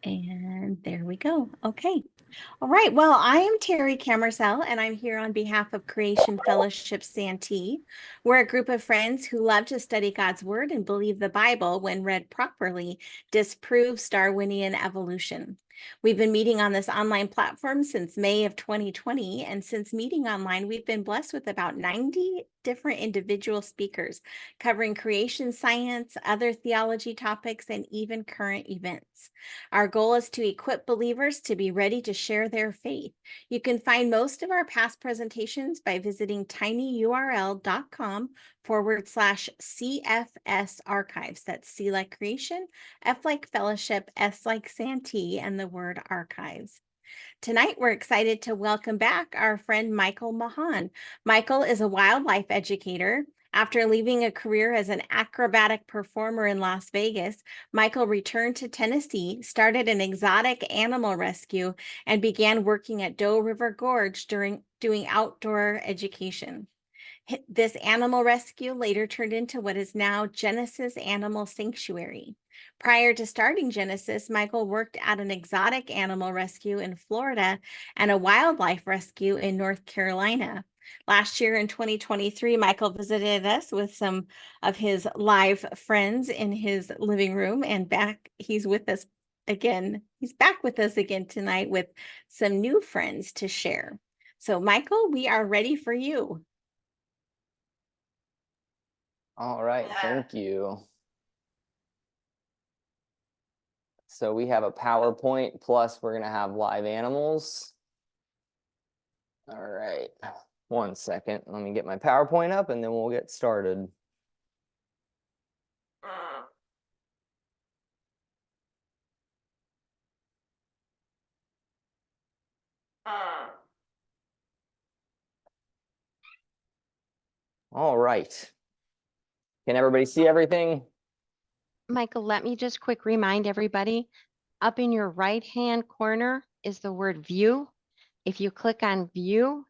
And there we go. Okay. All right. Well, I am Terry Camersell, and I'm here on behalf of Creation Fellowship Santee. We're a group of friends who love to study God's Word and believe the Bible, when read properly, disproves Darwinian evolution. We've been meeting on this online platform since May of 2020, and since meeting online, we've been blessed with about 90 different individual speakers covering creation science, other theology topics, and even current events. Our goal is to equip believers to be ready to share their faith. You can find most of our past presentations by visiting tinyurl.com/CFS archives. That's C like creation, F like fellowship, S like Santee, and the word archives. Tonight, we're excited to welcome back our friend Michael Maughon. Michael is a wildlife educator. After leaving a career as an acrobatic performer in Las Vegas, Michael returned to Tennessee, started an exotic animal rescue, and began working at Doe River Gorge doing outdoor education. This animal rescue later turned into what is now Genesis Animal Sanctuary. Prior to starting Genesis, Michael worked at an exotic animal rescue in Florida and a wildlife rescue in North Carolina. Last year in 2023, Michael visited us with some of his live friends in his living room, and he's with us again. He's back with us again tonight with some new friends to share. So, Michael, we are ready for you. All right, thank you. So we have a PowerPoint, plus we're going to have live animals. All right, 1 second. Let me get my PowerPoint up and then we'll get started. All right. Can everybody see everything? Michael, let me just quick remind everybody, up in your right-hand corner is the word view. If you click on view,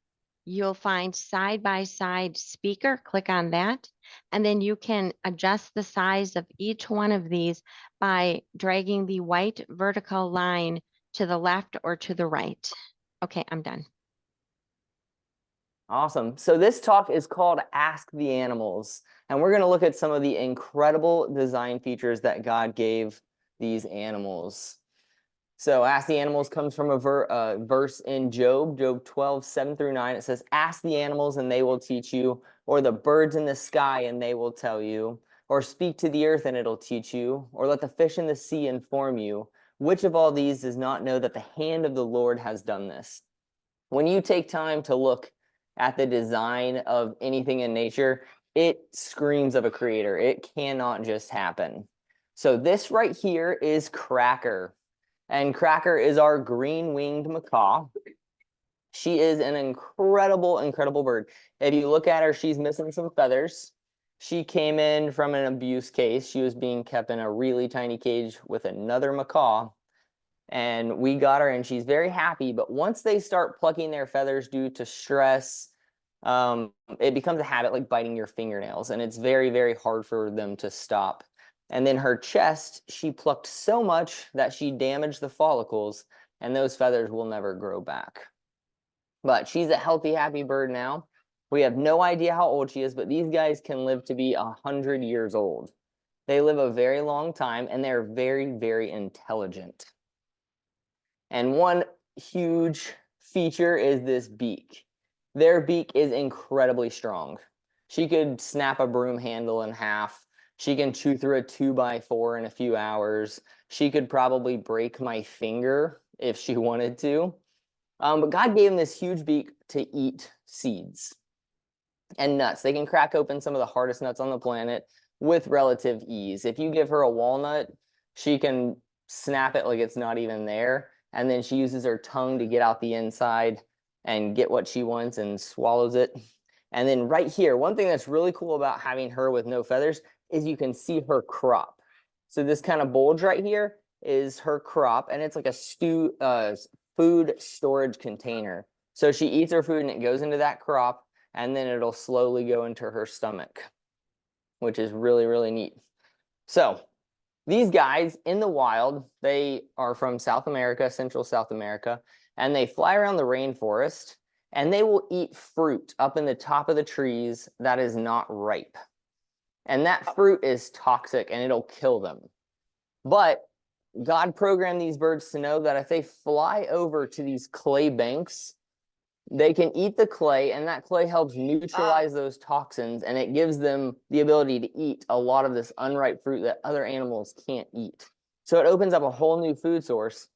you'll find side-by-side speaker. Click on that. And then you can adjust the size of each one of these by dragging the white vertical line to the left or to the right. Okay, I'm done. Awesome. So this talk is called Ask the Animals, and we're going to look at some of the incredible design features that God gave these animals. So Ask the Animals comes from a verse in Job 12:7-9. It says, "Ask the animals and they will teach you, or the birds in the sky and they will tell you, or speak to the earth and it'll teach you, or let the fish in the sea inform you. Which of all these does not know that the hand of the Lord has done this?" When you take time to look at the design of anything in nature, it screams of a creator. It cannot just happen. So this right here is Cracker. And Cracker is our green-winged macaw. She is an incredible, incredible bird. If you look at her, she's missing some feathers. She came in from an abuse case. She was being kept in a really tiny cage with another macaw. And we got her, and she's very happy. But once they start plucking their feathers due to stress, it becomes a habit, like biting your fingernails. And it's very, very hard for them to stop. And then her chest, she plucked so much that she damaged the follicles, and those feathers will never grow back. But she's a healthy, happy bird now. We have no idea how old she is, but these guys can live to be 100 years old. They live a very long time, and they're very, very intelligent. And one huge feature is this beak. Their beak is incredibly strong. She could snap a broom handle in half. She can chew through a 2x4 in a few hours. She could probably break my finger if she wanted to. But God gave them this huge beak to eat seeds and nuts. They can crack open some of the hardest nuts on the planet with relative ease. If you give her a walnut, she can snap it like it's not even there. And then she uses her tongue to get out the inside and get what she wants and swallows it. And then right here, one thing that's really cool about having her with no feathers is you can see her crop. So this kind of bulge right here is her crop, and it's like a food storage container. So she eats her food and it goes into that crop, and then it'll slowly go into her stomach, which is really, really neat. So These guys in the wild, they are from South America, Central South America, and they fly around the rainforest and they will eat fruit up in the top of the trees that is not ripe. And that fruit is toxic and it'll kill them. But God programmed these birds to know that if they fly over to these clay banks, they can eat the clay, and that clay helps neutralize those toxins, and it gives them the ability to eat a lot of this unripe fruit that other animals can't eat. So it opens up a whole new food source.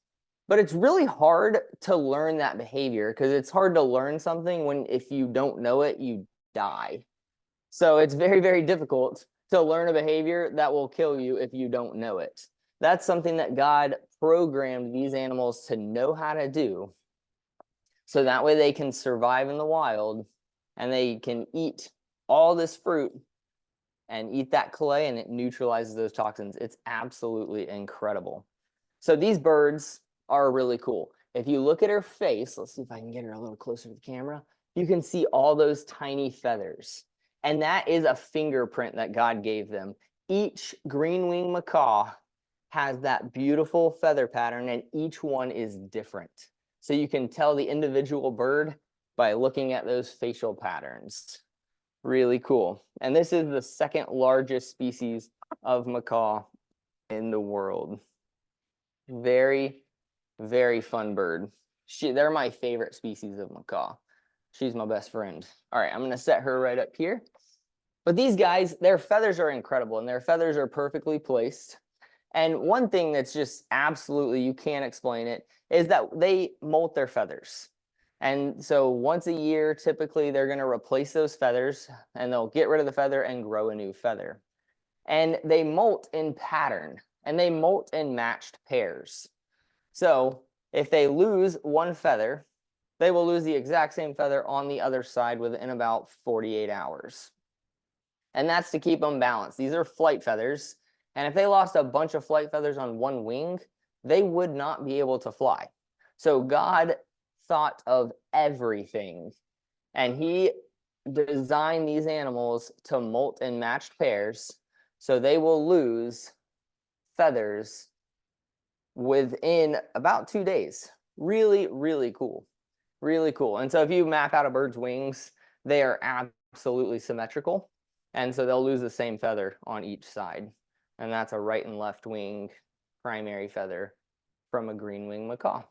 But it's really hard to learn that behavior, because it's hard to learn something when if you don't know it, you die. So it's very, very difficult to learn a behavior that will kill you if you don't know it. That's something that God programmed these animals to know how to do, so that way they can survive in the wild and they can eat all this fruit and eat that clay, and it neutralizes those toxins. It's absolutely incredible. So these birds are really cool. If you look at her face, let's see if I can get her a little closer to the camera. You can see all those tiny feathers. And that is a fingerprint that God gave them. Each green-winged macaw has that beautiful feather pattern, and each one is different. So you can tell the individual bird by looking at those facial patterns. Really cool. And this is the second largest species of macaw in the world. Very, very fun bird. They're my favorite species of macaw. She's my best friend. All right, I'm going to set her right up here. But these guys, their feathers are incredible, and their feathers are perfectly placed. And one thing that's just absolutely, you can't explain it, is that they molt their feathers. And so once a year, typically, they're going to replace those feathers, and they'll get rid of the feather and grow a new feather. And they molt in pattern, and they molt in matched pairs. So if they lose one feather, they will lose the exact same feather on the other side within about 48 hours. And that's to keep them balanced. These are flight feathers. And if they lost a bunch of flight feathers on one wing, they would not be able to fly. So God thought of everything. And he designed these animals to molt in matched pairs, so they will lose feathers within about 2 days. Really, really cool. Really cool. And so if you map out a bird's wings, they are absolutely symmetrical. And so they'll lose the same feather on each side. And that's a right and left wing primary feather from a green-winged macaw.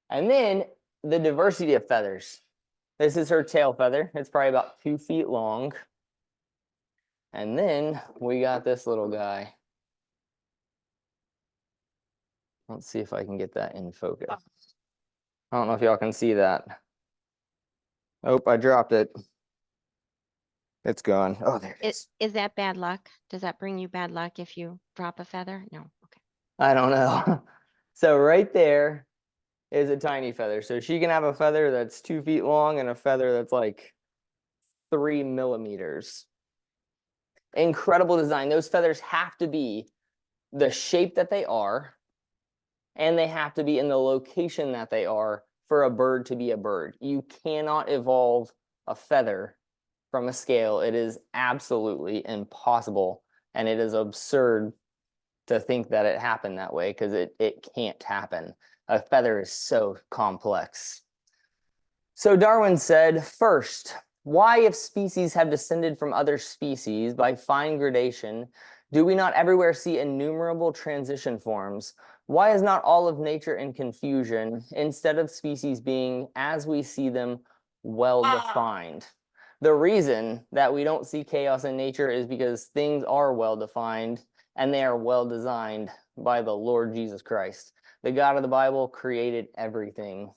And then the diversity of feathers. This is her tail feather. It's probably about 2 feet long. And then we got this little guy. Let's see if I can get that in focus. I don't know if y'all can see that. Oh, I dropped it. It's gone. Oh, there it is. Is that bad luck? Does that bring you bad luck if you drop a feather? No. Okay. I don't know. So right there is a tiny feather. So she can have a feather that's 2 feet long and a feather that's like 3 millimeters. Incredible design. Those feathers have to be the shape that they are, and they have to be in the location that they are for a bird to be a bird. You cannot evolve a feather from a scale. It is absolutely impossible, and it is absurd to think that it happened that way, because it can't happen. A feather is so complex. So Darwin said, first, why, if species have descended from other species by fine gradation, do we not everywhere see innumerable transition forms? Why is not all of nature in confusion, instead of species being, as we see them, well defined? The reason that we don't see chaos in nature is because things are well defined, and they are well designed by the Lord Jesus Christ. The God of the Bible created everything.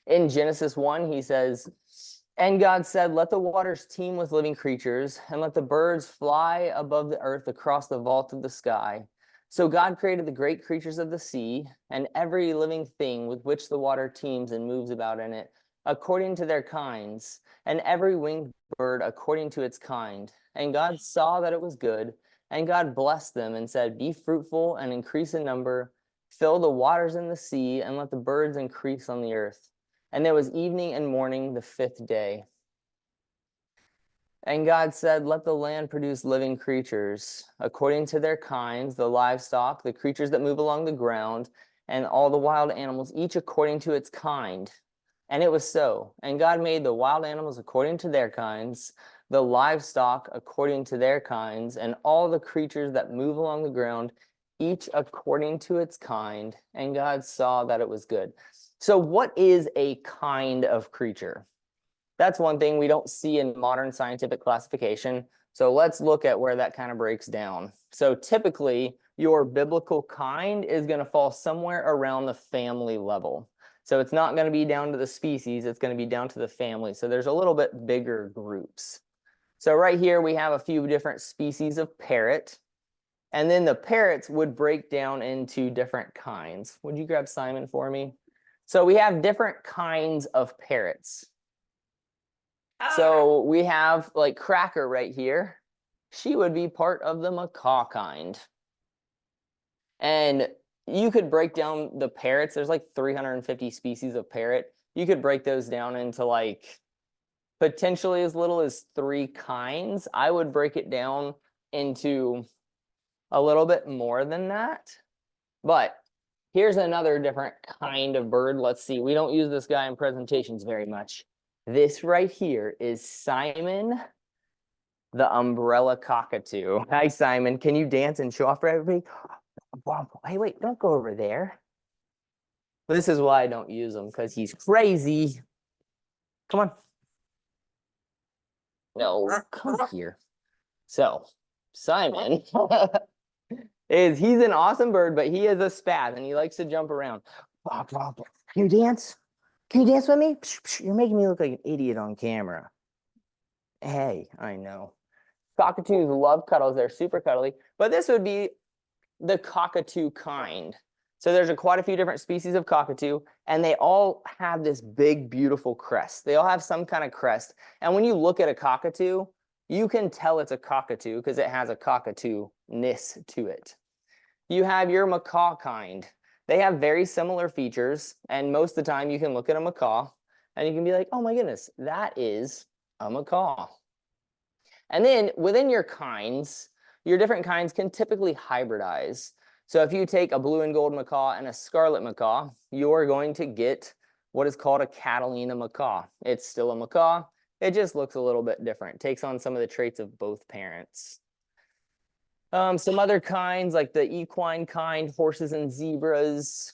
In Genesis 1, he says, and God said, let the waters teem with living creatures, and let the birds fly above the earth across the vault of the sky. So God created the great creatures of the sea, and every living thing with which the water teems and moves about in it, according to their kinds, and every winged bird according to its kind. And God saw that it was good, and God blessed them and said, be fruitful and increase in number, fill the waters in the sea, and let the birds increase on the earth. And there was evening and morning the 5th day. And God said, let the land produce living creatures according to their kinds, the livestock, the creatures that move along the ground, and all the wild animals, each according to its kind. And it was so. And God made the wild animals according to their kinds, the livestock according to their kinds, and all the creatures that move along the ground, each according to its kind. And God saw that it was good. So what is a kind of creature? That's one thing we don't see in modern scientific classification. So let's look at where that kind of breaks down. So typically, your biblical kind is going to fall somewhere around the family level. So it's not going to be down to the species, it's going to be down to the family. So there's a little bit bigger groups. So right here, we have a few different species of parrot. And then the parrots would break down into different kinds. Would you grab Simon for me? So we have different kinds of parrots. So we have like Cracker right here. She would be part of the macaw kind. And you could break down the parrots. There's like 350 species of parrot. You could break those down into like potentially as little as 3 kinds. I would break it down into a little bit more than that. But here's another different kind of bird. Let's see. We don't use this guy in presentations very much. This right here is Simon, the umbrella cockatoo. Hi, Simon. Can you dance and show off for everybody? Hey, wait, don't go over there. This is why I don't use him, because he's crazy. Come on. No, come here. So, Simon he's an awesome bird, but he is a spaz, and he likes to jump around. Can you dance? Can you dance with me? You're making me look like an idiot on camera. Hey, I know. Cockatoos love cuddles. They're super cuddly. But this would be the cockatoo kind. So there's quite a few different species of cockatoo, and they all have this big, beautiful crest. They all have some kind of crest. And when you look at a cockatoo, you can tell it's a cockatoo because it has a cockatoo-ness to it. You have your macaw kind. They have very similar features, and most of the time you can look at a macaw and you can be like, oh my goodness, that is a macaw. And then within your kinds, your different kinds can typically hybridize. So if you take a blue and gold macaw and a scarlet macaw, you're going to get what is called a Catalina macaw. It's still a macaw. It just looks a little bit different. It takes on some of the traits of both parents. Some other kinds like the equine kind, horses and zebras,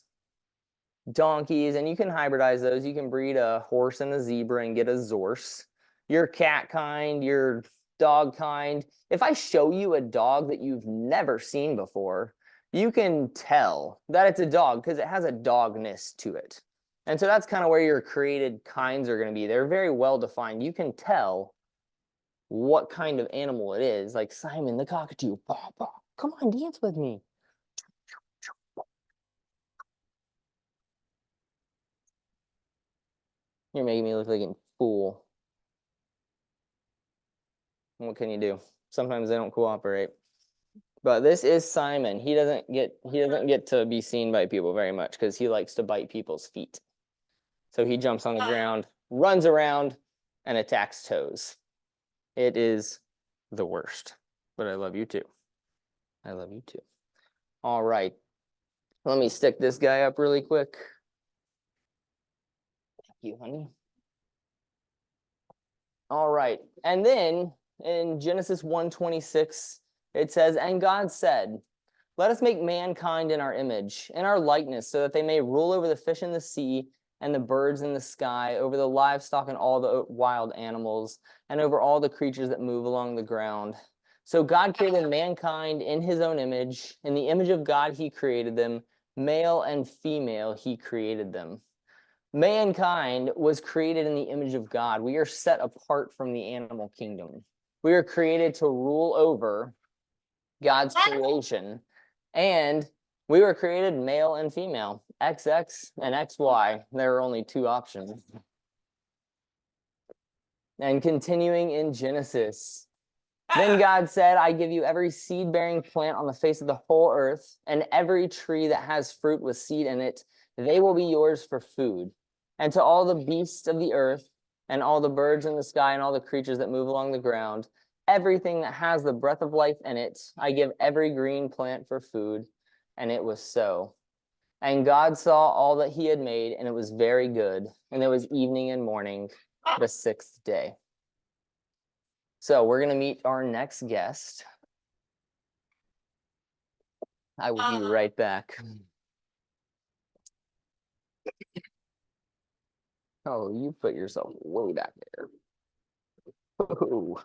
donkeys, and you can hybridize those. You can breed a horse and a zebra and get a Zorse. Your cat kind, your dog kind. If I show you a dog that you've never seen before, you can tell that it's a dog because it has a dogness to it. And so that's kind of where your created kinds are going to be. They're very well defined. You can tell what kind of animal it is, like Simon the cockatoo. Come on, dance with me. You're making me look like a fool. What can you do? Sometimes they don't cooperate. But this is Simon. He doesn't get to be seen by people very much because he likes to bite people's feet. So he jumps on the ground, runs around, and attacks toes. It is the worst. But I love you too. I love you too. All right. Let me stick this guy up really quick. Thank you, honey. All right. And then in Genesis 1:26, it says, and God said, let us make mankind in our image, in our likeness, so that they may rule over the fish in the sea and the birds in the sky, over the livestock and all the wild animals, and over all the creatures that move along the ground. So God created mankind in his own image. In the image of God, he created them. Male and female, he created them. Mankind was created in the image of God. We are set apart from the animal kingdom. We are created to rule over God's creation. And we were created male and female, XX and XY. There are only 2 options. And continuing in Genesis, then God said, I give you every seed-bearing plant on the face of the whole earth, and every tree that has fruit with seed in it, they will be yours for food. And to all the beasts of the earth, and all the birds in the sky and all the creatures that move along the ground, everything that has the breath of life in it. I give every green plant for food." And it was so. And God saw all that he had made, and it was very good. And it was evening and morning, the sixth day. So we're going to meet our next guest. I will be right back. Oh, you put yourself way back there. Whoa.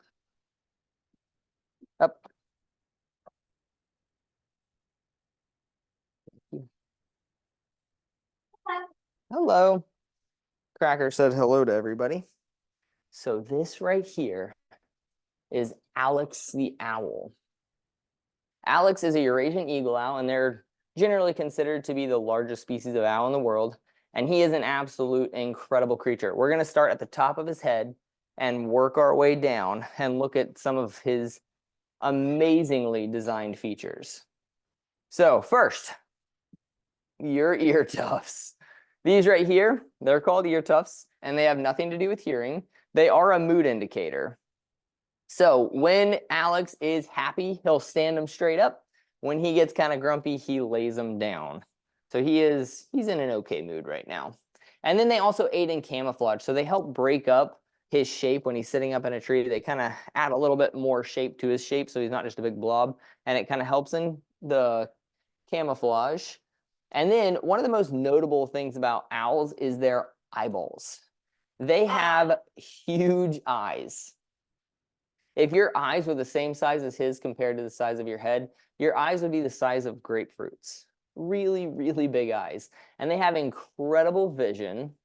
Up. Hello. Cracker said hello to everybody. So this right here is Alex the owl. Alex is a Eurasian eagle owl, and they're generally considered to be the largest species of owl in the world. And he is an absolute incredible creature. We're going to start at the top of his head and work our way down and look at some of his amazingly designed features. So first, your ear tufts. These right here, they're called ear tufts, and they have nothing to do with hearing. They are a mood indicator. So when Alex is happy, he'll stand them straight up. When he gets kind of grumpy, he lays them down. So he's in an okay mood right now. And then they also aid in camouflage. So they help break up his shape when he's sitting up in a tree. They kind of add a little bit more shape to his shape, so he's not just a big blob. And it kind of helps in the camouflage. And then one of the most notable things about owls is their eyeballs. They have huge eyes. If your eyes were the same size as his compared to the size of your head, your eyes would be the size of grapefruits. Really, really big eyes. And they have incredible vision.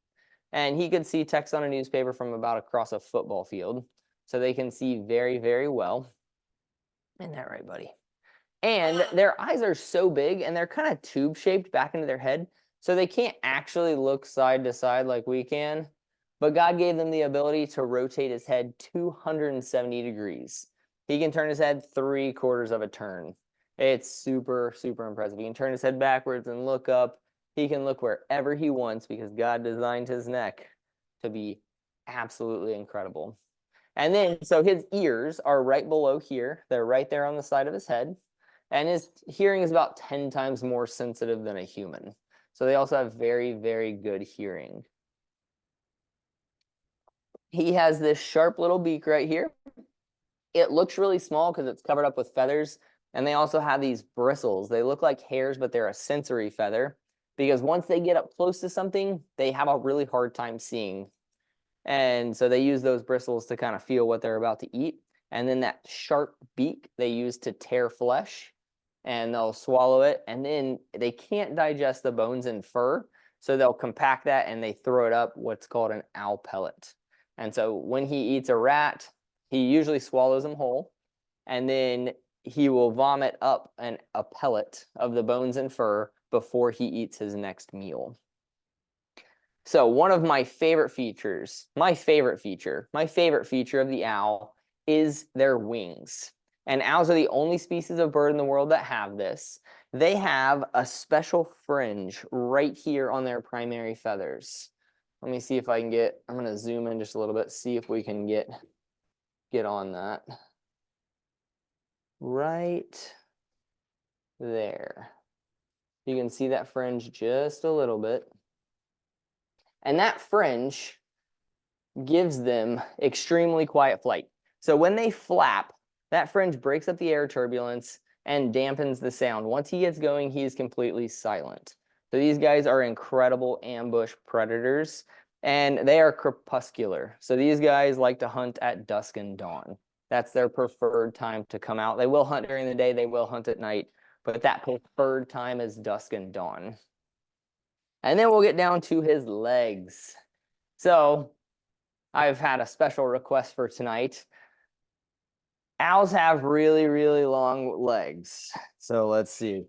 And he could see text on a newspaper from about across a football field. So they can see very, very well. Isn't that right, buddy? And their eyes are so big, and they're kind of tube-shaped back into their head. So they can't actually look side to side like we can. But God gave them the ability to rotate his head 270 degrees. He can turn his head 3/4 of a turn. It's super, super impressive. He can turn his head backwards and look up. He can look wherever he wants because God designed his neck to be absolutely incredible. And then, so his ears are right below here. They're right there on the side of his head. And his hearing is about 10 times more sensitive than a human. So they also have very, very good hearing. He has this sharp little beak right here. It looks really small because it's covered up with feathers. And they also have these bristles. They look like hairs, but they're a sensory feather. Because once they get up close to something, they have a really hard time seeing. And so they use those bristles to kind of feel what they're about to eat. And then that sharp beak they use to tear flesh. And they'll swallow it. And then they can't digest the bones and fur. So they'll compact that and they throw it up what's called an owl pellet. And so when he eats a rat, he usually swallows them whole. And then he will vomit up a pellet of the bones and fur before he eats his next meal. So one of my favorite features, my favorite feature of the owl is their wings. And owls are the only species of bird in the world that have this. They have a special fringe right here on their primary feathers. Let me see if I can I'm going to zoom in just a little bit, see if we can get on that. Right there. You can see that fringe just a little bit. And that fringe gives them extremely quiet flight. So when they flap, that fringe breaks up the air turbulence and dampens the sound. Once he gets going, he is completely silent. So these guys are incredible ambush predators, and they are crepuscular. So these guys like to hunt at dusk and dawn. That's their preferred time to come out. They will hunt during the day, they will hunt at night, but that preferred time is dusk and dawn. And then we'll get down to his legs. So I've had a special request for tonight. Owls have really, really long legs. So let's see.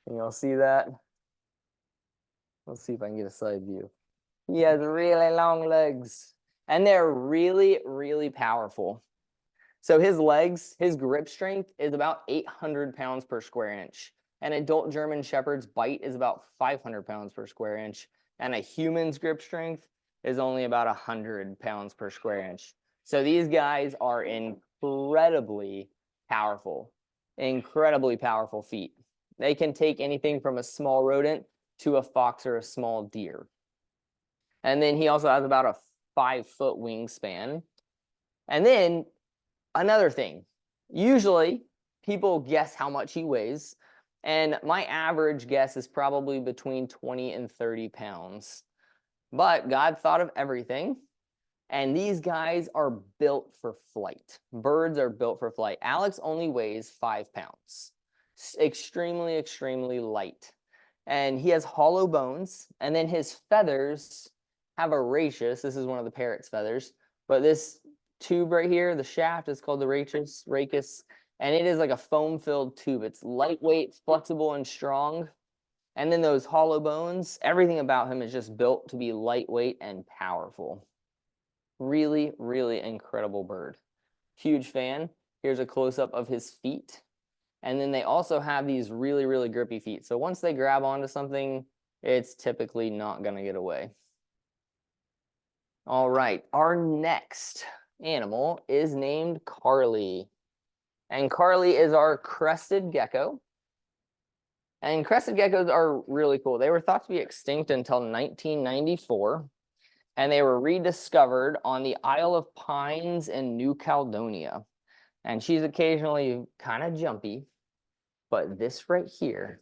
Can y'all see that? Let's see if I can get a side view. He has really long legs. And they're really, really powerful. So his legs, his grip strength is about 800 pounds per square inch. An adult German Shepherd's bite is about 500 pounds per square inch. And a human's grip strength is only about 100 pounds per square inch. So these guys are incredibly powerful feet. They can take anything from a small rodent to a fox or a small deer. And then he also has about a 5-foot wingspan. And then another thing, usually people guess how much he weighs, and my average guess is probably between 20 and 30 pounds. But God thought of everything, and these guys are built for flight. Birds are built for flight. Alex only weighs 5 pounds. Extremely, extremely light. And he has hollow bones, and then his feathers have a rachis. This is one of the parrot's feathers, but this tube right here, the shaft, is called the rachis, and it is like a foam-filled tube. It's lightweight, flexible, and strong. And then those hollow bones, everything about him is just built to be lightweight and powerful. Really, really incredible bird. Huge fan. Here's a close-up of his feet. And then they also have these really, really grippy feet. So once they grab onto something, it's typically not going to get away. All right, our next animal is named Carly. And Carly is our crested gecko. And crested geckos are really cool. They were thought to be extinct until 1994. And they were rediscovered on the Isle of Pines in New Caledonia. And she's occasionally kind of jumpy. But this right here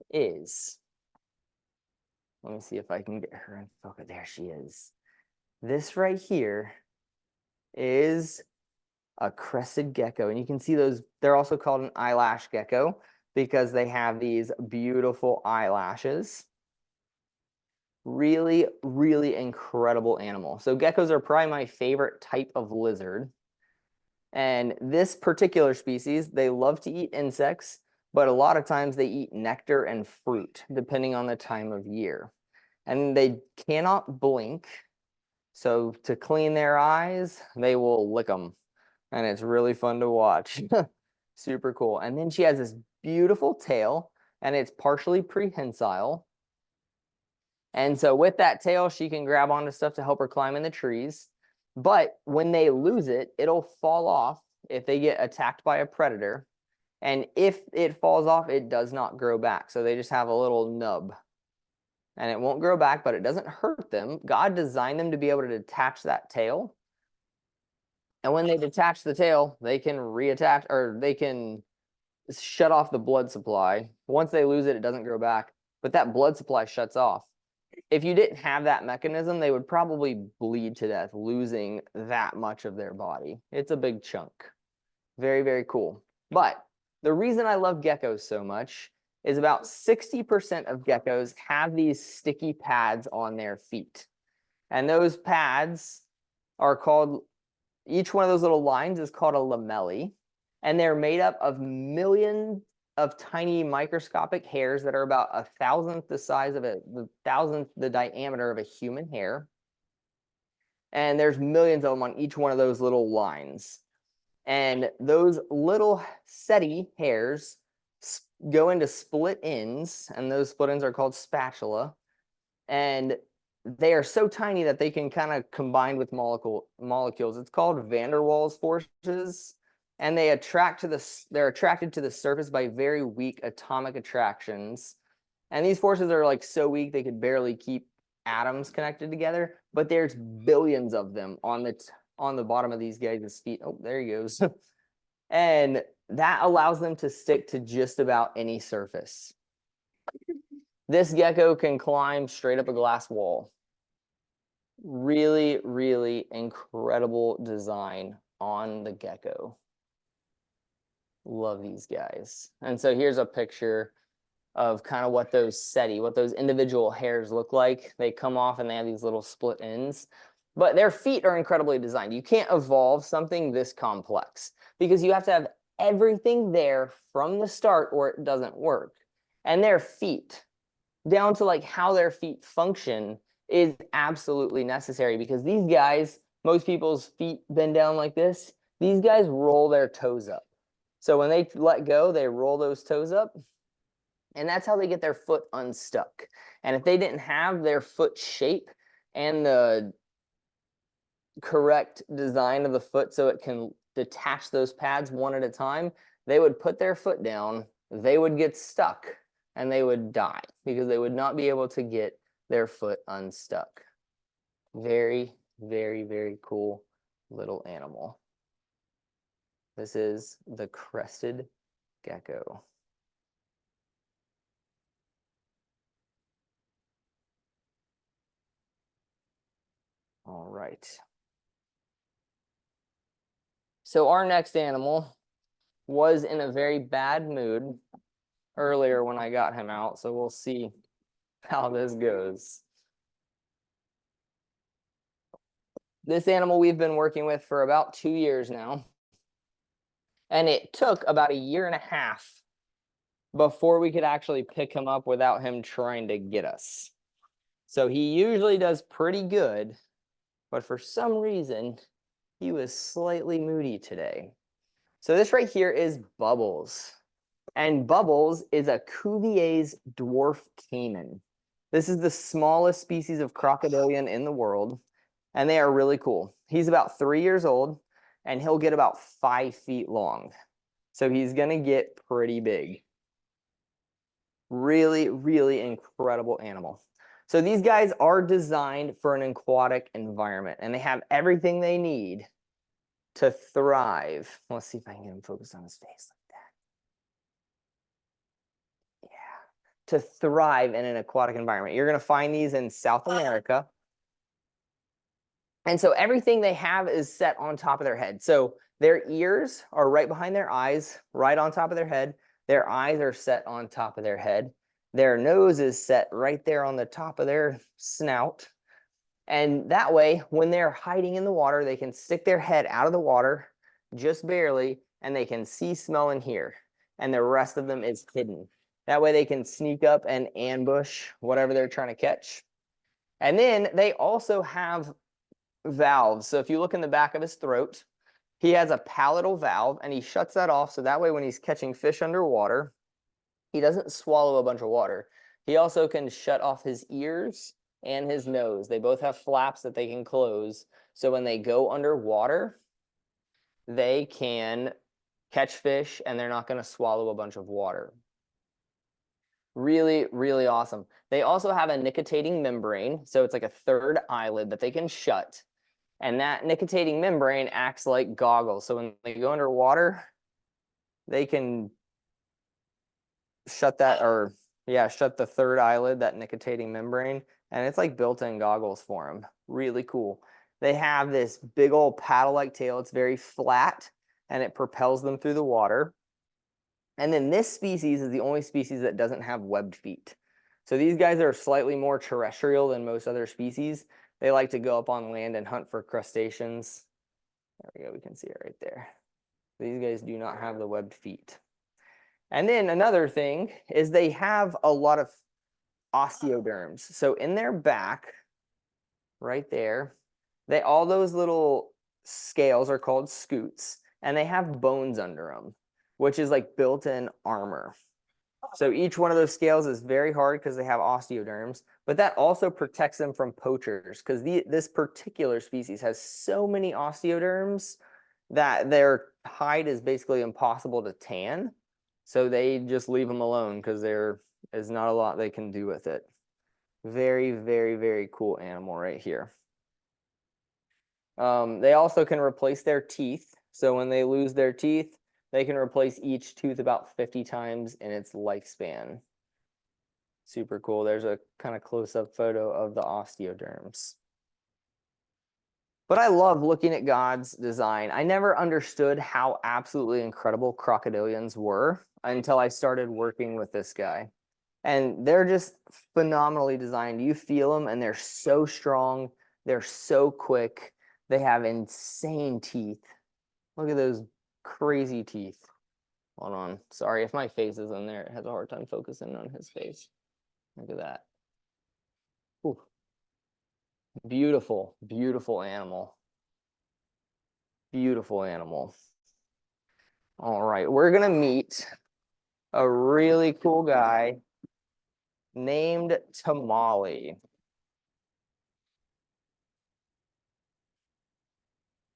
is, let me see if I can get her in focus. There she is. This right here is a crested gecko. And you can see those, they're also called an eyelash gecko because they have these beautiful eyelashes. Really, really incredible animal. So geckos are probably my favorite type of lizard. And this particular species, they love to eat insects, but a lot of times they eat nectar and fruit, depending on the time of year. And they cannot blink. So to clean their eyes, they will lick them. And it's really fun to watch. Super cool. And then she has this beautiful tail, and it's partially prehensile. And so with that tail, she can grab onto stuff to help her climb in the trees. But when they lose it, it'll fall off if they get attacked by a predator. And if it falls off, it does not grow back. So they just have a little nub. And it won't grow back, but it doesn't hurt them. God designed them to be able to detach that tail. And when they detach the tail, they can reattach, or they can shut off the blood supply. Once they lose it, it doesn't grow back. But that blood supply shuts off. If you didn't have that mechanism, they would probably bleed to death, losing that much of their body. It's a big chunk. Very, very cool. But the reason I love geckos so much is about 60% of geckos have these sticky pads on their feet. And those pads are called, each one of those little lines is called a lamellae. And they're made up of millions of tiny microscopic hairs that are about 1,000th the size of the 1,000th the diameter of a human hair. And there's millions of them on each one of those little lines. And those little setae hairs go into split ends, and those split ends are called spatula. And they are so tiny that they can kind of combine with molecules. It's called van der Waals forces. And they're attracted to the surface by very weak atomic attractions. And these forces are like so weak they could barely keep atoms connected together. But there's billions of them on the bottom of these guys' feet. Oh, there he goes. And that allows them to stick to just about any surface. This gecko can climb straight up a glass wall. Really, really incredible design on the gecko. Love these guys. And so here's a picture of kind of what those setae, what those individual hairs look like. They come off and they have these little split ends. But their feet are incredibly designed. You can't evolve something this complex because you have to have everything there from the start or it doesn't work. And their feet, down to like how their feet function, is absolutely necessary because these guys, most people's feet bend down like this. These guys roll their toes up. So when they let go, they roll those toes up. And that's how they get their foot unstuck. And if they didn't have their foot shape, and the correct design of the foot so it can detach those pads one at a time, they would put their foot down, they would get stuck, and they would die because they would not be able to get their foot unstuck. Very, very, very cool little animal. This is the crested gecko. All right. So our next animal was in a very bad mood earlier when I got him out, so we'll see how this goes. This animal we've been working with for about 2 years now, and it took about 1.5 years before we could actually pick him up without him trying to get us. So he usually does pretty good, but for some reason, he was slightly moody today. So this right here is Bubbles. And Bubbles is a Cuvier's dwarf caiman. This is the smallest species of crocodilian in the world, and they are really cool. He's about 3 years old, and he'll get about 5 feet long. So he's gonna get pretty big. Really, really incredible animal. So these guys are designed for an aquatic environment, and they have everything they need to thrive. Let's see if I can get him focused on his face like that. Yeah. To thrive in an aquatic environment. You're going to find these in South America. And so everything they have is set on top of their head. So their ears are right behind their eyes, right on top of their head. Their eyes are set on top of their head. Their nose is set right there on the top of their snout. And that way, when they're hiding in the water, they can stick their head out of the water just barely, and they can see, smell, and hear. And the rest of them is hidden. That way they can sneak up and ambush whatever they're trying to catch. And then they also have valves. So if you look in the back of his throat, he has a palatal valve, and he shuts that off so that way when he's catching fish underwater, he doesn't swallow a bunch of water. He also can shut off his ears and his nose. They both have flaps that they can close. So when they go underwater, they can catch fish and they're not going to swallow a bunch of water. Really, really awesome. They also have a nictitating membrane. So it's like a third eyelid that they can shut. And that nictitating membrane acts like goggles. So when they go underwater, they can shut that, or shut the third eyelid, that nictitating membrane, and it's like built-in goggles for them. Really cool. They have this big old paddle-like tail. It's very flat, and it propels them through the water. And then this species is the only species that doesn't have webbed feet. So these guys are slightly more terrestrial than most other species. They like to go up on land and hunt for crustaceans. There we go, we can see it right there. These guys do not have the webbed feet. And then another thing is they have a lot of osteoderms. So in their back, right there, all those little scales are called scutes, and they have bones under them, which is like built-in armor. So each one of those scales is very hard because they have osteoderms, but that also protects them from poachers because this particular species has so many osteoderms that their hide is basically impossible to tan. So they just leave them alone because there is not a lot they can do with it. Very, very, very cool animal right here. They also can replace their teeth. So when they lose their teeth, they can replace each tooth about 50 times in its lifespan. Super cool. There's a kind of close-up photo of the osteoderms. But I love looking at God's design. I never understood how absolutely incredible crocodilians were until I started working with this guy. And they're just phenomenally designed. You feel them, and they're so strong. They're so quick. They have insane teeth. Look at those crazy teeth. Hold on. Sorry if my face is in there. It has a hard time focusing on his face. Look at that. Ooh. Beautiful, beautiful animal. Beautiful animal. All right, we're gonna meet a really cool guy named Tamale.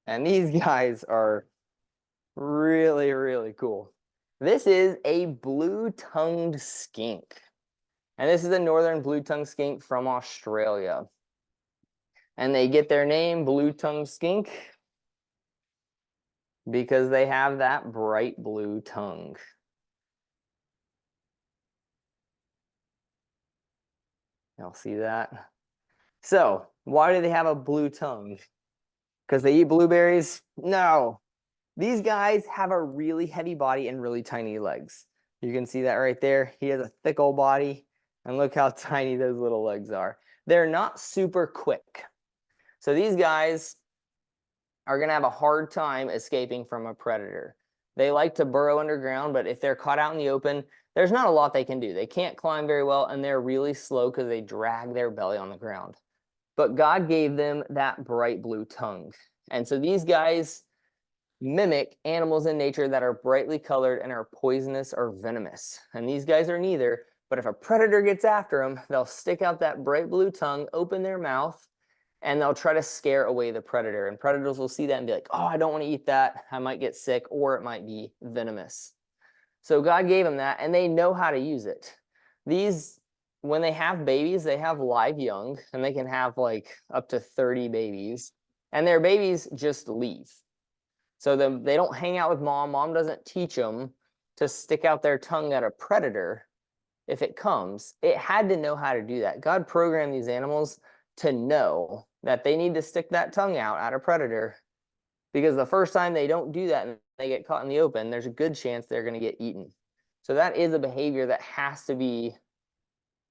And these guys are really, really cool. This is a blue-tongued skink. And this is a northern blue-tongued skink from Australia. And they get their name, blue-tongued skink, because they have that bright blue tongue. Y'all see that? So, why do they have a blue tongue? Because they eat blueberries? No. These guys have a really heavy body and really tiny legs. You can see that right there. He has a thick old body, and look how tiny those little legs are. They're not super quick. So these guys are going to have a hard time escaping from a predator. They like to burrow underground, but if they're caught out in the open, there's not a lot they can do. They can't climb very well, and they're really slow because they drag their belly on the ground. But God gave them that bright blue tongue. And so these guys mimic animals in nature that are brightly colored and are poisonous or venomous. And these guys are neither, but if a predator gets after them, they'll stick out that bright blue tongue, open their mouth, and they'll try to scare away the predator. And predators will see that and be like, oh, I don't want to eat that. I might get sick, or it might be venomous. So God gave them that, and they know how to use it. These, when they have babies, they have live young, and they can have like up to 30 babies. And their babies just leave. So they don't hang out with mom. Mom doesn't teach them to stick out their tongue at a predator if it comes. It had to know how to do that. God programmed these animals to know that they need to stick that tongue out at a predator, because the first time they don't do that and they get caught in the open, there's a good chance they're going to get eaten. So that is a behavior that has to be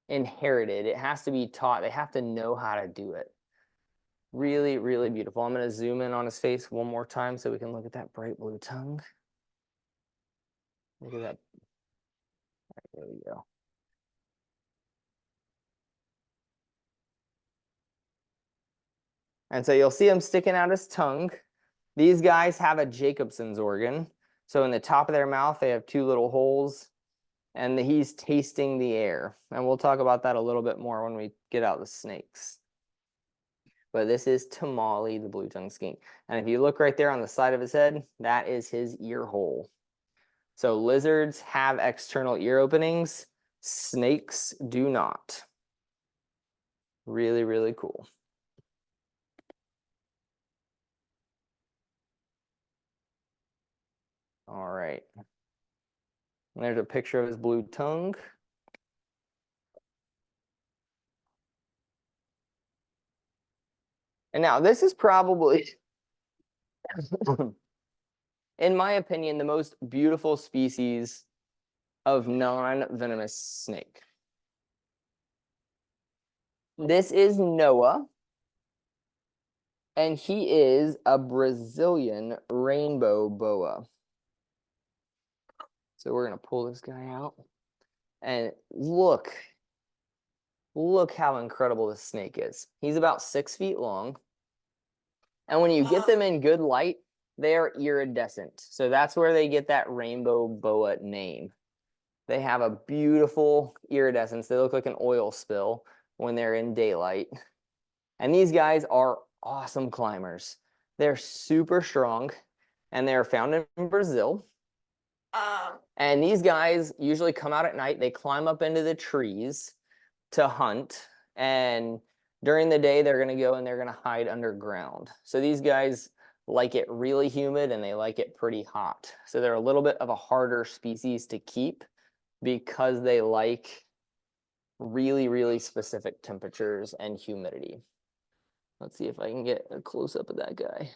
inherited. It has to be taught. They have to know how to do it. Really, really beautiful. I'm going to zoom in on his face one more time so we can look at that bright blue tongue. Look at that. All right, there we go. And so you'll see him sticking out his tongue. These guys have a Jacobson's organ. So in the top of their mouth, they have two little holes, and he's tasting the air. And we'll talk about that a little bit more when we get out the snakes. But this is Tamale, the blue-tongued skink. And if you look right there on the side of his head, that is his ear hole. So lizards have external ear openings. Snakes do not. Really, really cool. All right. And there's a picture of his blue tongue. And now this is probably, in my opinion, the most beautiful species of non-venomous snake. This is Noah, and he is a Brazilian rainbow boa. So we're going to pull this guy out, and look how incredible this snake is. He's about 6 feet long. And when you get them in good light, they are iridescent. So that's where they get that rainbow boa name. They have a beautiful iridescence. They look like an oil spill when they're in daylight. And these guys are awesome climbers. They're super strong, and they're found in Brazil. And these guys usually come out at night. They climb up into the trees to hunt, and during the day they're going to go and they're going to hide underground. So these guys like it really humid, and they like it pretty hot. So they're a little bit of a harder species to keep because they like really, really specific temperatures and humidity. Let's see if I can get a close-up of that guy.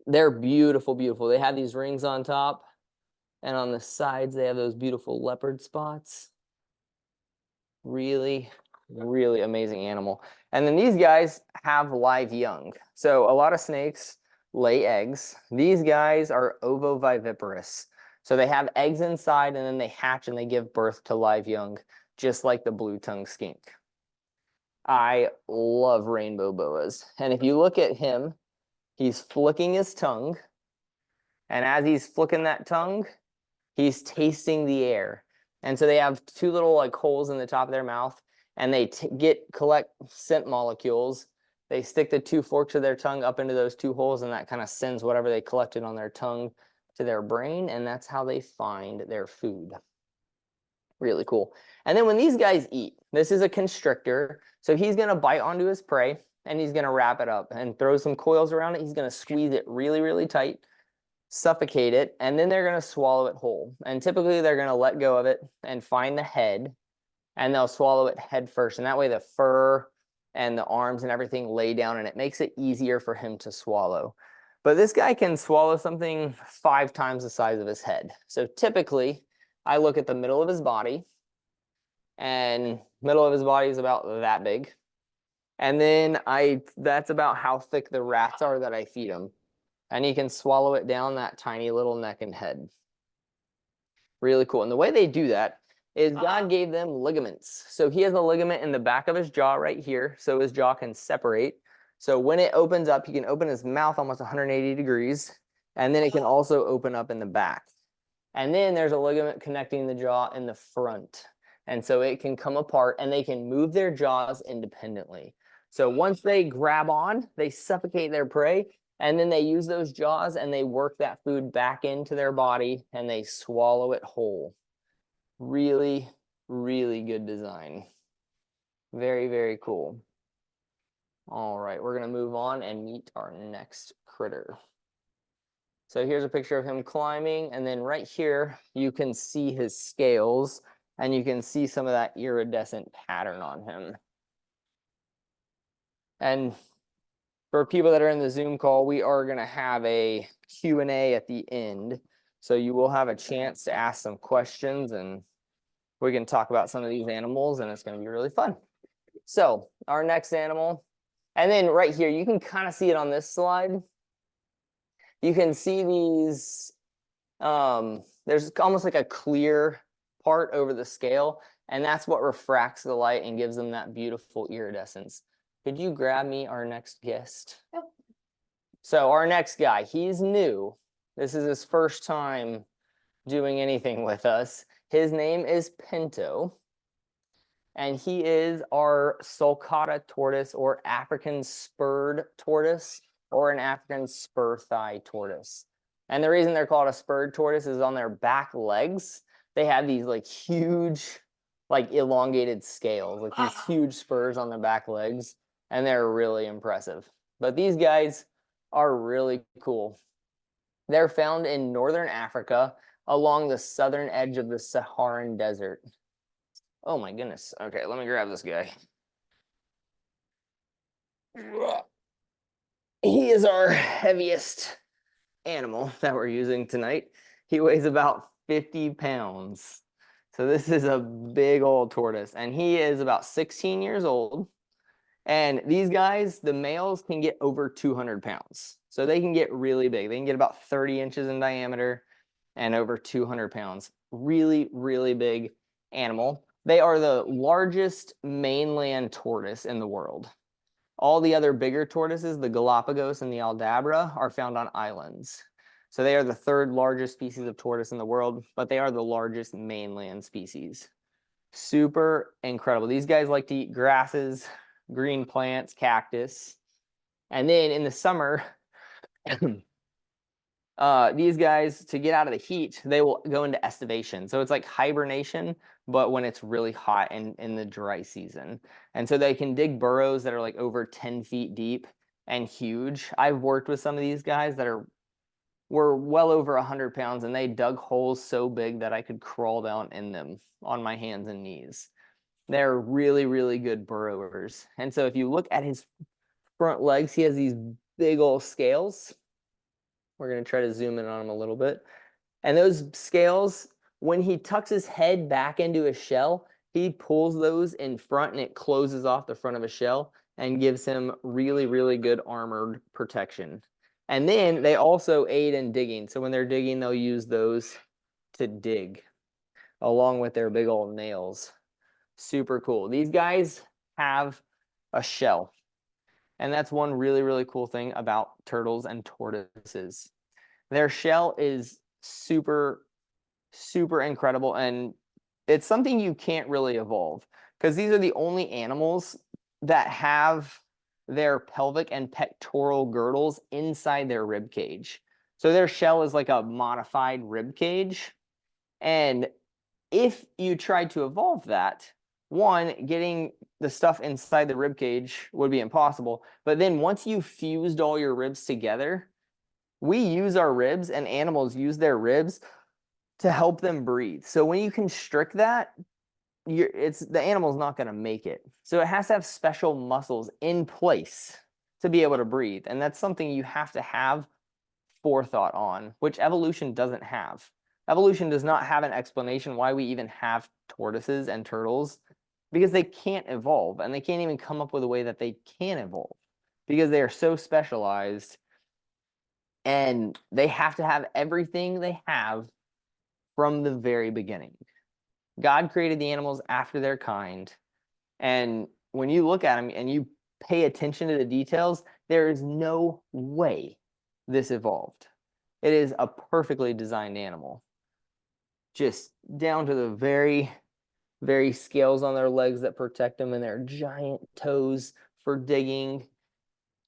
They're beautiful, beautiful. They have these rings on top, and on the sides they have those beautiful leopard spots. Really, really amazing animal. And then these guys have live young. So a lot of snakes lay eggs. These guys are ovoviviparous. So they have eggs inside, and then they hatch and they give birth to live young, just like the blue-tongued skink. I love rainbow boas. And if you look at him, he's flicking his tongue. And as he's flicking that tongue, he's tasting the air. And so they have two little like holes in the top of their mouth, and they collect scent molecules. They stick the 2 forks of their tongue up into those 2 holes, and that kind of sends whatever they collected on their tongue to their brain, and that's how they find their food. Really cool. And then when these guys eat, this is a constrictor, so he's going to bite onto his prey, and he's going to wrap it up and throw some coils around it. He's going to squeeze it really, really tight, suffocate it, and then they're going to swallow it whole. And typically they're going to let go of it and find the head, and they'll swallow it head first. And that way the fur and the arms and everything lay down, and it makes it easier for him to swallow. But this guy can swallow something 5 times the size of his head. So typically I look at the middle of his body, and middle of his body is about that big. And then that's about how thick the rats are that I feed him. And he can swallow it down that tiny little neck and head. Really cool. And the way they do that is God gave them ligaments. So he has a ligament in the back of his jaw right here, so his jaw can separate. So when it opens up, he can open his mouth almost 180 degrees, and then it can also open up in the back. And then there's a ligament connecting the jaw in the front. And so it can come apart, and they can move their jaws independently. So once they grab on, they suffocate their prey, and then they use those jaws and they work that food back into their body and they swallow it whole. Really, really good design. Very, very cool. All right, we're going to move on and meet our next critter. So here's a picture of him climbing, and then right here you can see his scales, and you can see some of that iridescent pattern on him. And for people that are in the Zoom call, we are going to have a Q&A at the end. So you will have a chance to ask some questions, and we can talk about some of these animals, and it's going to be really fun. So our next animal, and then right here, you can kind of see it on this slide. You can see these, there's almost like a clear part over the scale, and that's what refracts the light and gives them that beautiful iridescence. Could you grab me our next guest? Yep. So our next guy, he's new. This is his first time doing anything with us. His name is Pinto, and he is our sulcata tortoise, or African spurred tortoise, or an African spur thigh tortoise. And the reason they're called a spurred tortoise is on their back legs, they have these like huge, like elongated scales, like these huge spurs on their back legs. And they're really impressive. But these guys are really cool. They're found in northern Africa along the southern edge of the Saharan desert. Oh my goodness. Okay, let me grab this guy. He is our heaviest animal that we're using tonight. He weighs about 50 pounds. So this is a big old tortoise, and he is about 16 years old. And these guys, the males, can get over 200 pounds. So they can get really big. They can get about 30 inches in diameter and over 200 pounds. Really, really big animal. They are the largest mainland tortoise in the world. All the other bigger tortoises, the Galapagos and the Aldabra, are found on islands. So they are the 3rd largest species of tortoise in the world, but they are the largest mainland species. Super incredible. These guys like to eat grasses, green plants, cactus. And then in the summer, these guys, to get out of the heat, they will go into estivation. So it's like hibernation, but when it's really hot and in the dry season. And so they can dig burrows that are like over 10 feet deep and huge. I've worked with some of these guys that were well over 100 pounds, and they dug holes so big that I could crawl down in them on my hands and knees. They're really, really good burrowers. And so if you look at his front legs, he has these big old scales. We're going to try to zoom in on him a little bit. And those scales, when he tucks his head back into his shell, he pulls those in front, and it closes off the front of his shell and gives him really, really good armored protection. And then they also aid in digging. So when they're digging, they'll use those to dig along with their big old nails. Super cool. These guys have a shell. And that's one really, really cool thing about turtles and tortoises. Their shell is super, super incredible. And it's something you can't really evolve, because these are the only animals that have their pelvic and pectoral girdles inside their rib cage. So their shell is like a modified rib cage. And if you tried to evolve that, one, getting the stuff inside the rib cage would be impossible. But then once you fused all your ribs together, we use our ribs and animals use their ribs to help them breathe. So when you constrict that, the animal's not going to make it. So it has to have special muscles in place to be able to breathe. And that's something you have to have forethought on, which evolution doesn't have. Evolution does not have an explanation why we even have tortoises and turtles, because they can't evolve, and they can't even come up with a way that they can evolve because they are so specialized, and they have to have everything they have from the very beginning. God created the animals after their kind, and when you look at them and you pay attention to the details, there is no way this evolved. It is a perfectly designed animal, just down to the very, very scales on their legs that protect them and their giant toes for digging,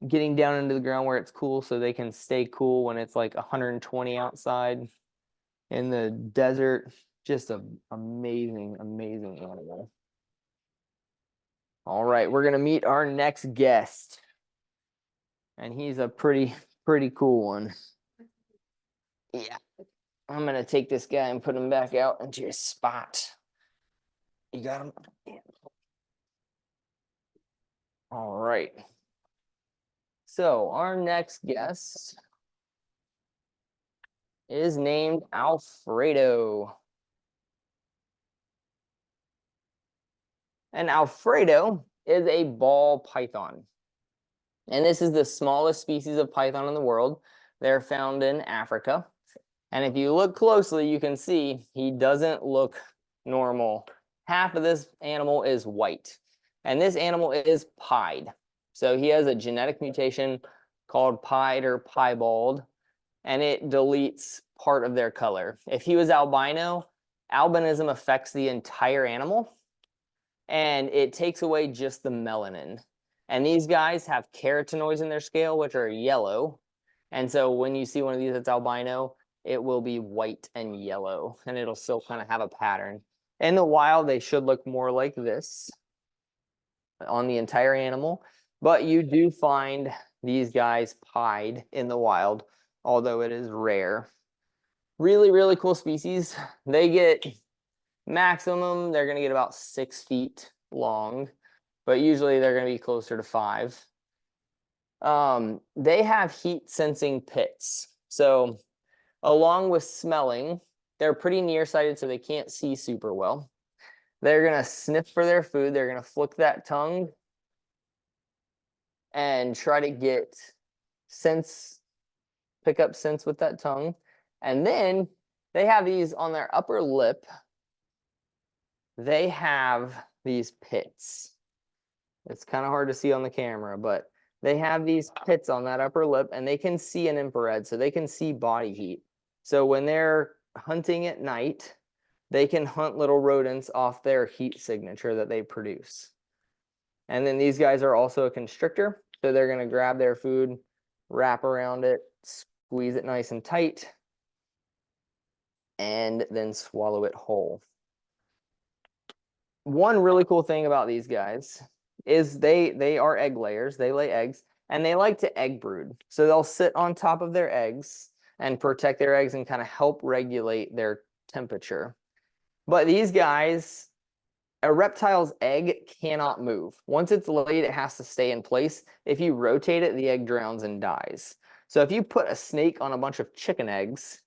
getting down into the ground where it's cool so they can stay cool when it's like 120 outside in the desert. Just an amazing, amazing animal. All right, we're gonna meet our next guest, and he's a pretty cool one. Yeah, I'm gonna take this guy and put him back out into his spot. You got him? Yeah. All right. So our next guest is named Alfredo. And Alfredo is a ball python. And this is the smallest species of python in the world. They're found in Africa. And if you look closely, you can see he doesn't look normal. Half of this animal is white. And this animal is pied. So he has a genetic mutation called pied or piebald, and it deletes part of their color. If he was albino, albinism affects the entire animal, and it takes away just the melanin. And these guys have carotenoids in their scale, which are yellow. And so when you see one of these that's albino, it will be white and yellow, and it'll still kind of have a pattern. In the wild, they should look more like this on the entire animal, but you do find these guys pied in the wild, although it is rare. Really, really cool species. They get maximum, they're going to get about 6 feet long, but usually they're going to be closer to 5. They have heat sensing pits. So along with smelling, they're pretty nearsighted, so they can't see super well. They're going to sniff for their food. They're going to flick that tongue and try to get sense, pick up sense with that tongue. And then they have these on their upper lip. They have these pits. It's kind of hard to see on the camera, but they have these pits on that upper lip, and they can see an infrared, so they can see body heat. So when they're hunting at night, they can hunt little rodents off their heat signature that they produce. And then these guys are also a constrictor, so they're going to grab their food, wrap around it, squeeze it nice and tight, and then swallow it whole. One really cool thing about these guys is they are egg layers. They lay eggs, and they like to egg brood. So they'll sit on top of their eggs and protect their eggs and kind of help regulate their temperature. But these guys, a reptile's egg cannot move. Once it's laid, it has to stay in place. If you rotate it, the egg drowns and dies. So if you put a snake on a bunch of chicken eggs,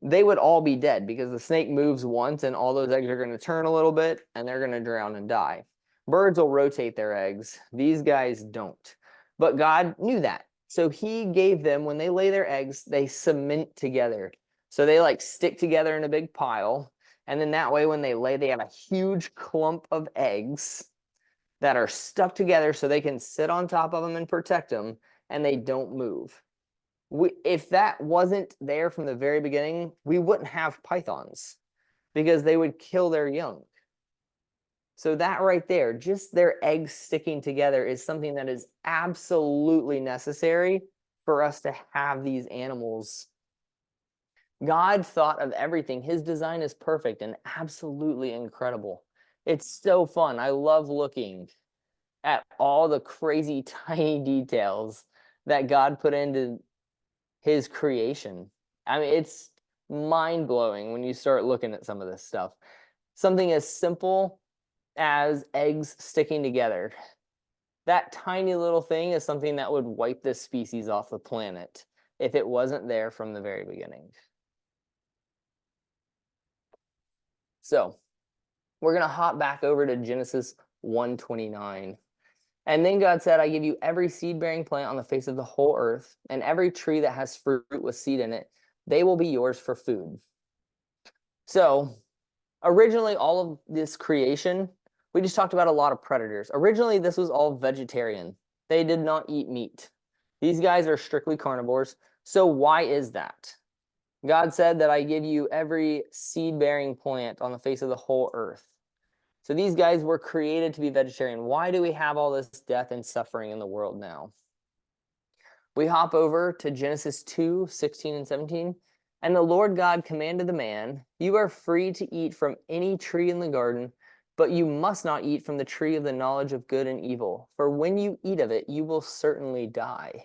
they would all be dead because the snake moves once and all those eggs are going to turn a little bit and they're going to drown and die. Birds will rotate their eggs. These guys don't. But God knew that. So he gave them, when they lay their eggs, they cement together. So they like stick together in a big pile. And then that way, when they lay, they have a huge clump of eggs that are stuck together so they can sit on top of them and protect them, and they don't move. If that wasn't there from the very beginning, we wouldn't have pythons because they would kill their young. So that right there, just their eggs sticking together is something that is absolutely necessary for us to have these animals. God thought of everything. His design is perfect and absolutely incredible. It's so fun. I love looking at all the crazy tiny details that God put into his creation. I mean, it's mind-blowing when you start looking at some of this stuff. Something as simple as eggs sticking together. That tiny little thing is something that would wipe this species off the planet if it wasn't there from the very beginning. So we're going to hop back over to Genesis 1:29. And then God said, I give you every seed-bearing plant on the face of the whole earth, and every tree that has fruit with seed in it. They will be yours for food. So originally, all of this creation, we just talked about a lot of predators. Originally, this was all vegetarian. They did not eat meat. These guys are strictly carnivores. So why is that? God said that I give you every seed-bearing plant on the face of the whole earth. So these guys were created to be vegetarian. Why do we have all this death and suffering in the world now? We hop over to Genesis 2:16 and 17. And the Lord God commanded the man, you are free to eat from any tree in the garden, but you must not eat from the tree of the knowledge of good and evil. For when you eat of it, you will certainly die.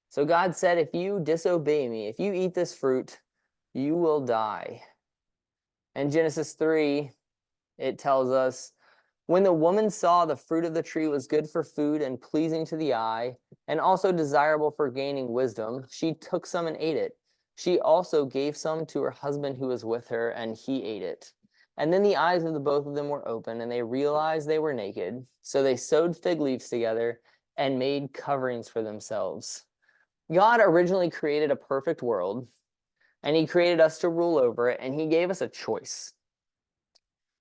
So God said, if you disobey me, if you eat this fruit, you will die. In Genesis 3, it tells us, when the woman saw the fruit of the tree was good for food and pleasing to the eye, and also desirable for gaining wisdom, she took some and ate it. She also gave some to her husband who was with her, and he ate it. And then the eyes of the both of them were open, and they realized they were naked. So they sewed fig leaves together and made coverings for themselves. God originally created a perfect world, and he created us to rule over it, and he gave us a choice.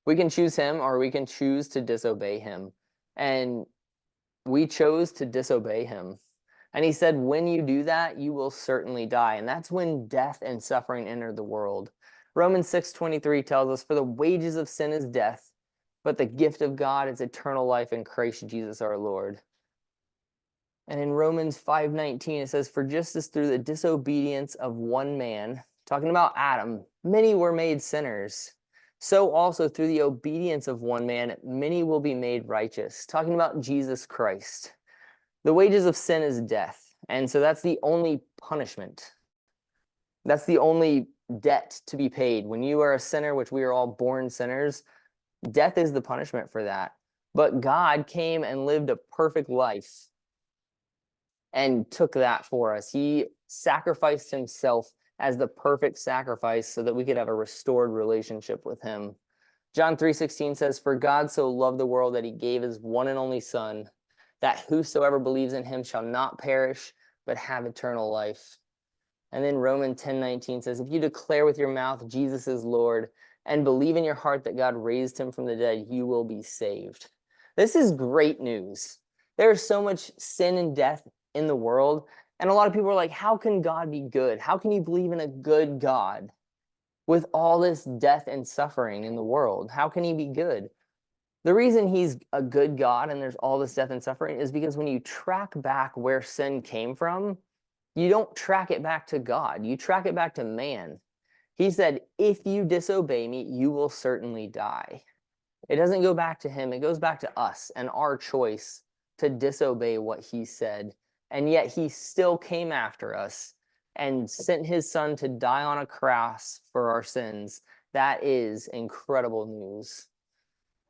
We can choose him or we can choose to disobey him. And we chose to disobey him. And he said, when you do that, you will certainly die. And that's when death and suffering entered the world. Romans 6:23 tells us, for the wages of sin is death, but the gift of God is eternal life in Christ Jesus our Lord. And in Romans 5:19, it says, for just as through the disobedience of one man, talking about Adam, many were made sinners, so also through the obedience of one man, many will be made righteous. Talking about Jesus Christ. The wages of sin is death. And so that's the only punishment. That's the only debt to be paid. When you are a sinner, which we are all born sinners, death is the punishment for that. But God came and lived a perfect life and took that for us. He sacrificed himself as the perfect sacrifice so that we could have a restored relationship with him. John 3:16 says, for God so loved the world that he gave his one and only son, that whosoever believes in him shall not perish, but have eternal life. And then Romans 10:19 says, if you declare with your mouth Jesus is Lord and believe in your heart that God raised him from the dead, you will be saved. This is great news. There is so much sin and death in the world. And a lot of people are like, how can God be good? How can you believe in a good God with all this death and suffering in the world? How can he be good? The reason he's a good God and there's all this death and suffering is because when you track back where sin came from, you don't track it back to God. You track it back to man. He said, if you disobey me, you will certainly die. It doesn't go back to him. It goes back to us and our choice to disobey what he said. And yet he still came after us and sent his son to die on a cross for our sins. That is incredible news.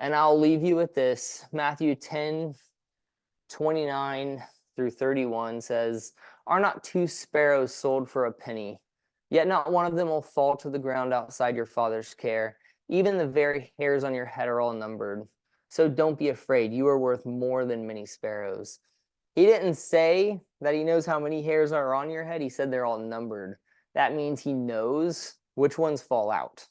And I'll leave you with this. Matthew 10:29 through 31 says, are not two sparrows sold for a penny? Yet not one of them will fall to the ground outside your Father's care. Even the very hairs on your head are all numbered. So don't be afraid. You are worth more than many sparrows. He didn't say that he knows how many hairs are on your head. He said they're all numbered. That means he knows which ones fall out.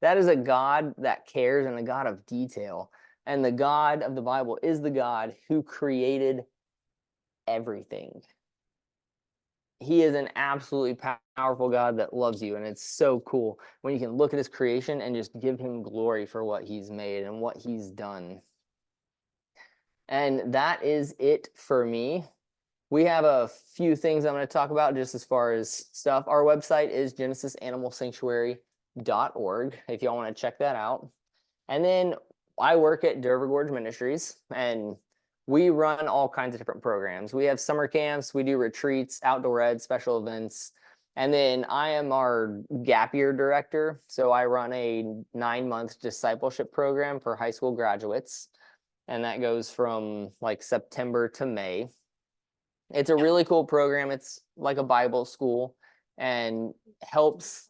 That is a God that cares and a God of detail. And the God of the Bible is the God who created everything. he is an absolutely powerful God that loves you. And it's so cool when you can look at his creation and just give him glory for what he's made and what he's done. And that is it for me. We have a few things I'm going to talk about just as far as stuff. Our website is genesisanimalsanctuary.org if y'all want to check that out. And then I work at Dover Gorge Ministries, and we run all kinds of different programs. We have summer camps, we do retreats, outdoor ed, special events. And then I am our gap year director. So I run a 9-month discipleship program for high school graduates. And that goes from like September to May. It's a really cool program. It's like a Bible school and helps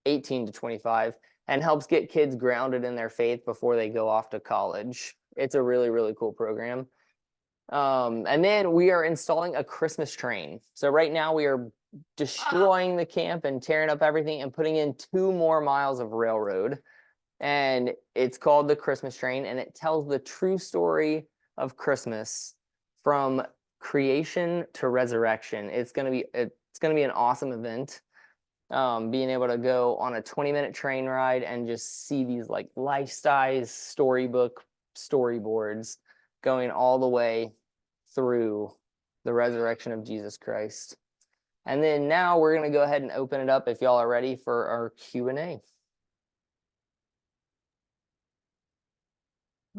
18 to 25 and helps get kids grounded in their faith before they go off to college. It's a really, really cool program. And then we are installing a Christmas train. So right now we are destroying the camp and tearing up everything and putting in 2 more miles of railroad. And it's called the Christmas train, and it tells the true story of Christmas from creation to resurrection. It's gonna be an awesome event. Being able to go on a 20-minute train ride and just see these like life-size storybook storyboards going all the way through the resurrection of Jesus Christ. And then now we're going to go ahead and open it up if y'all are ready for our Q&A.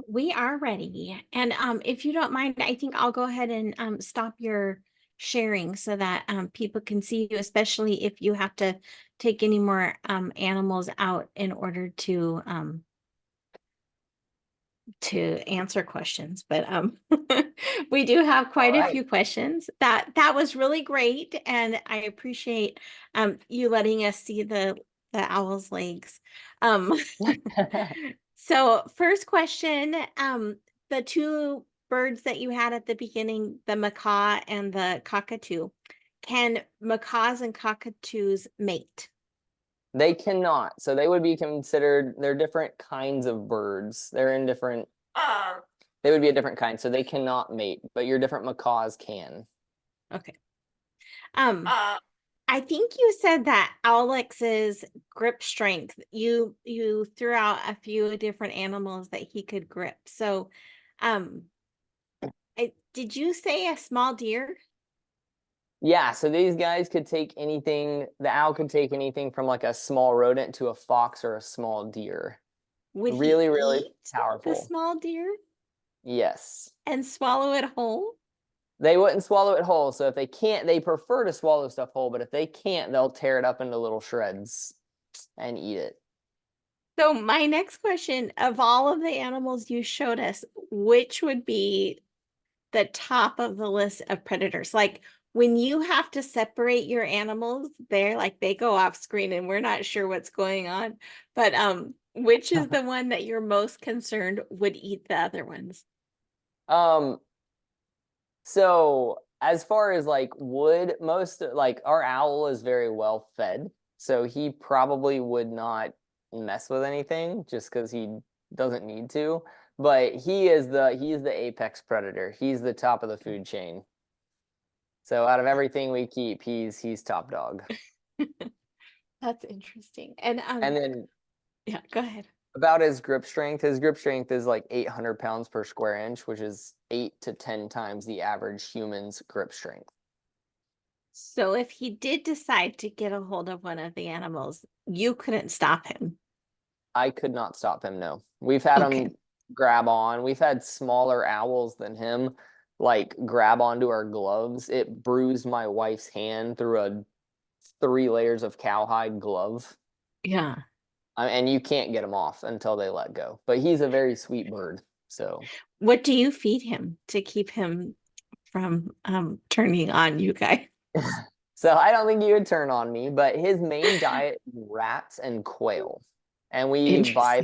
We are ready. And if you don't mind, I think I'll go ahead and stop your sharing so that people can see you, especially if you have to take any more animals out in order to answer questions. But we do have quite a few questions. That was really great, and I appreciate you letting us see the owl's legs. So first question, the 2 birds that you had at the beginning, the macaw and the cockatoo, can macaws and cockatoos mate? They cannot. So they would be considered, they're different kinds of birds. They're in different, they would be a different kind. So they cannot mate, but your different macaws can. Okay. I think you said that Alex's grip strength, you threw out a few different animals that he could grip. So, did you say a small deer? Yeah, so these guys could take anything, the owl could take anything from like a small rodent to a fox or a small deer. Would Really, he really eat the powerful. small deer Yes. and swallow it whole? They wouldn't swallow it whole. So if they can't, they prefer to swallow stuff whole, but if they can't, they'll tear it up into little shreds and eat it. So my next question, of all of the animals you showed us, which would be the top of the list of predators? Like when you have to separate your animals, they're like they go off screen and we're not sure what's going on. But which is the one that you're most concerned would eat the other ones? So as far as like wood, most like our owl is very well fed. So he probably would not mess with anything just because he doesn't need to. But he's the apex predator. He's the top of the food chain. So out of everything we keep, he's top dog. That's interesting. And then yeah, go ahead. about his grip strength is like 800 pounds per square inch, which is 8 to 10 times the average human's grip strength. So if he did decide to get a hold of one of the animals, you couldn't stop him. I could not stop him, no. We've had him grab on. We've had smaller owls than him like grab onto our gloves. It bruised my wife's hand through a 3 layers of cowhide glove. Yeah. And you can't get him off until they let go. But he's a very sweet bird. So What do you feed him to keep him from turning on you guys? so I don't think he would turn on me, but his main diet is rats and quail. And we buy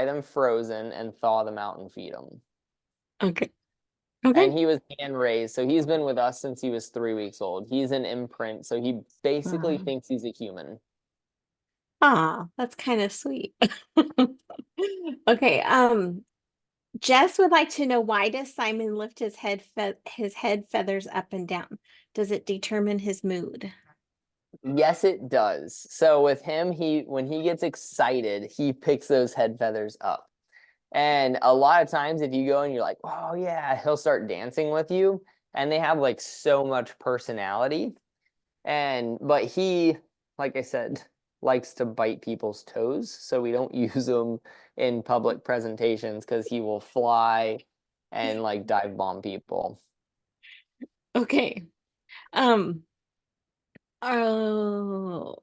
them frozen and thaw them out and feed them. Okay. And he was hand raised, so he's been with us since he was 3 weeks old. He's an imprint, so he basically thinks he's a human. Ah, that's kind of sweet. Okay. Jess would like to know, why does Simon lift his head feathers up and down? Does it determine his mood? Yes, it does. So with him, when he gets excited, he picks those head feathers up. And a lot of times if you go and you're like, "Oh yeah," he'll start dancing with you, and they have like so much personality. But he, like I said, likes to bite people's toes, so we don't use him in public presentations because he will fly and like dive bomb people. Okay. Um, oh,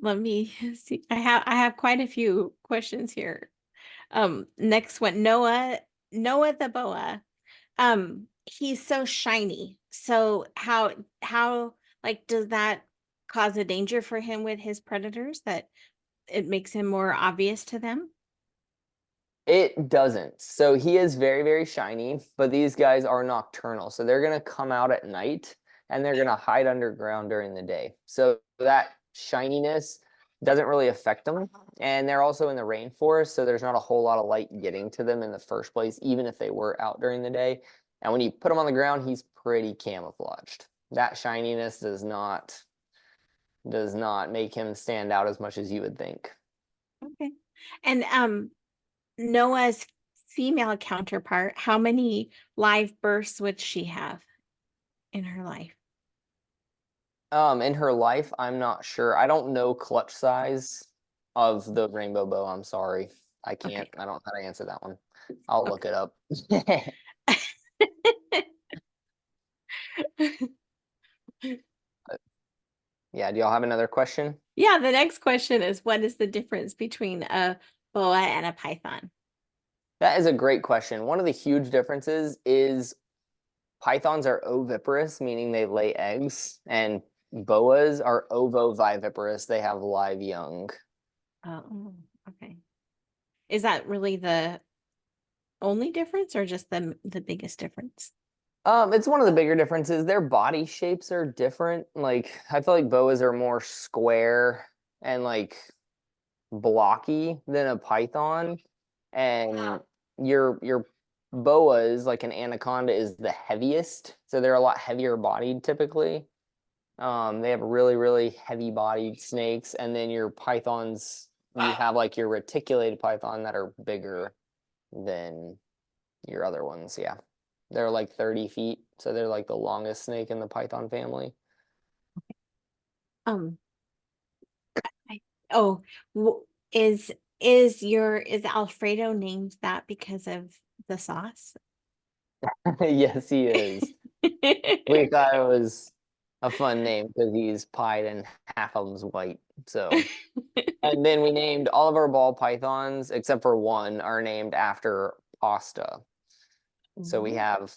let me see. I have quite a few questions here. Next one, Noah the boa. He's so shiny. So how like does that cause a danger for him with his predators that it makes him more obvious to them? It doesn't. So he is very, very shiny, but these guys are nocturnal. So they're going to come out at night and they're going to hide underground during the day. So that shininess doesn't really affect them. And they're also in the rainforest. So there's not a whole lot of light getting to them in the first place, even if they were out during the day. And when you put him on the ground, he's pretty camouflaged. That shininess does not make him stand out as much as you would think. Okay. And Noah's female counterpart, how many live births would she have in her life? In her life, I'm not sure. I don't know clutch size of the rainbow bow. I'm sorry. I can't. Okay. I don't know how to answer that one. I'll look it up. Yeah, do y'all have another question? Yeah, the next question is what is the difference between a boa and a python? That is a great question. One of the huge differences is pythons are oviparous, meaning they lay eggs, and boas are ovoviviparous. They have live young. Oh, okay. Is that really the only difference or just the biggest difference? It's one of the bigger differences. Their body shapes are different. Like I feel like boas are more square and like blocky than a python. And your boas, like an anaconda, is the heaviest. So they're a lot heavier bodied typically. They have really, really heavy bodied snakes, and then your pythons, you have like your reticulated python that are bigger than your other ones. Yeah. They're like 30 feet, so they're like the longest snake in the python family. Um, I, oh, w- is is Alfredo named that because of the sauce? Yes, he is. We thought it was a fun name because he's pied and half of them's white. So, and then we named all of our ball pythons except for one are named after pasta. So we Ooh. have,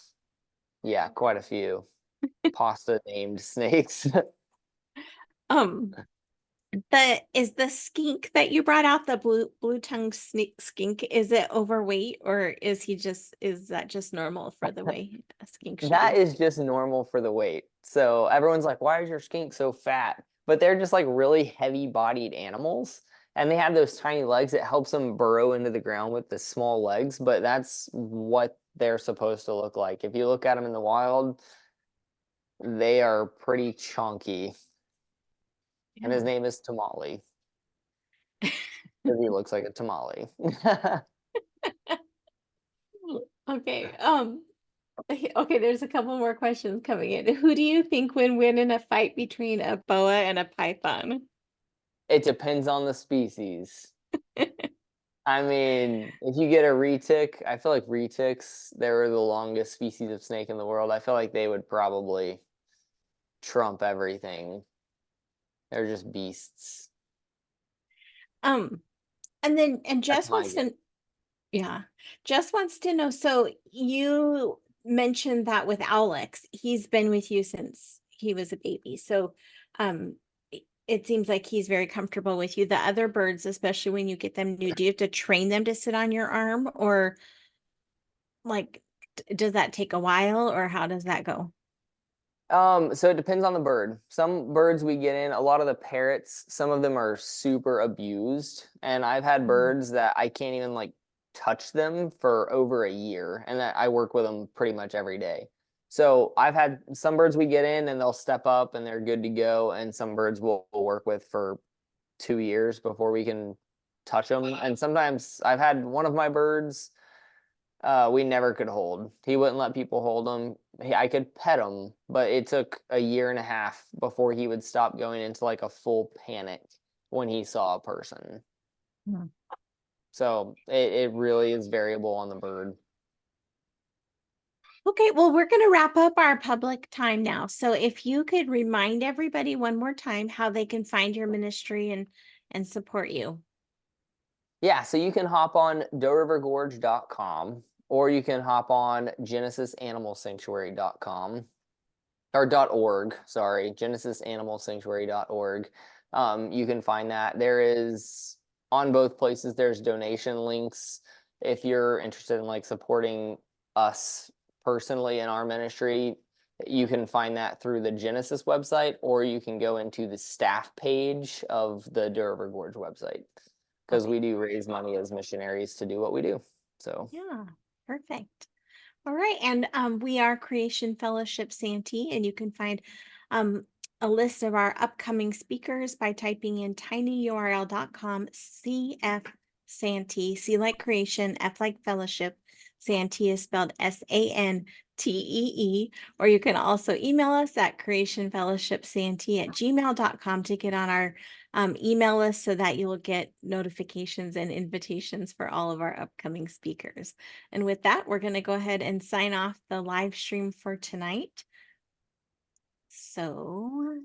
yeah, quite a few pasta named snakes. Um, the skink that you brought out, the blue tongue skink, is it overweight or is that just normal for the way a skink should That be? is just normal for the weight. So everyone's like, why is your skink so fat? But they're just like really heavy bodied animals. And they have those tiny legs. It helps them burrow into the ground with the small legs. But that's what they're supposed to look like. If you look at them in the wild, they are pretty chunky. And his Yeah. name is Tamale because he looks like a tamale. Okay. Okay, there's a couple more questions coming in. Who do you think would win in a fight between a boa and a python? It depends on the species. I mean, if you get a retic, I feel like retics, they're the longest species of snake in the world. I feel like they would probably trump everything. They're just beasts. Um, and That's Jess my wants guess. to Yeah. Jess wants to know, so you mentioned that with Alex, he's been with you since he was a baby. So it seems like he's very comfortable with you. The other birds, especially when you get them new, do you have to train them to sit on your arm or like does that take a while or how does that go? So it depends on the bird. Some birds we get in, a lot of the parrots, some of them are super abused. And I've had Mm. birds that I can't even like touch them for over a year, and that I work with them pretty much every day. So I've had some birds we get in and they'll step up and they're good to go, and some birds we'll work with for 2 years before we can touch them. And sometimes I've had one of my birds we never could hold. He wouldn't let people hold him. I could pet him, but it took a year and a half before he would stop going into like a full panic when he saw a person. Hmm. So it really is variable on the bird. Okay, well, we're going to wrap up our public time now. So if you could remind everybody one more time how they can find your ministry and support you. Yeah, so you can hop on doerivergorge.com, or you can hop on genesisanimalsanctuary.com or .org, sorry, genesisanimalsanctuary.org. You can find that. There is, on both places, there's donation links if you're interested in like supporting us personally in our ministry. You can find that through the Genesis website, or you can go into the staff page of the Doeriver Gorge website, because Okay. we do raise money as missionaries to do what we do. So Yeah, perfect. All right. And we are Creation Fellowship Santee, and you can find um, a list of our upcoming speakers by typing in tinyurl.com CF Santee, C like creation, F like fellowship. Santee is spelled SANTEE, or you can also email us at creationfellowshipsantee@gmail.com to get on our email list so that you'll get notifications and invitations for all of our upcoming speakers. And with that, we're going to go ahead and sign off the live stream for tonight. So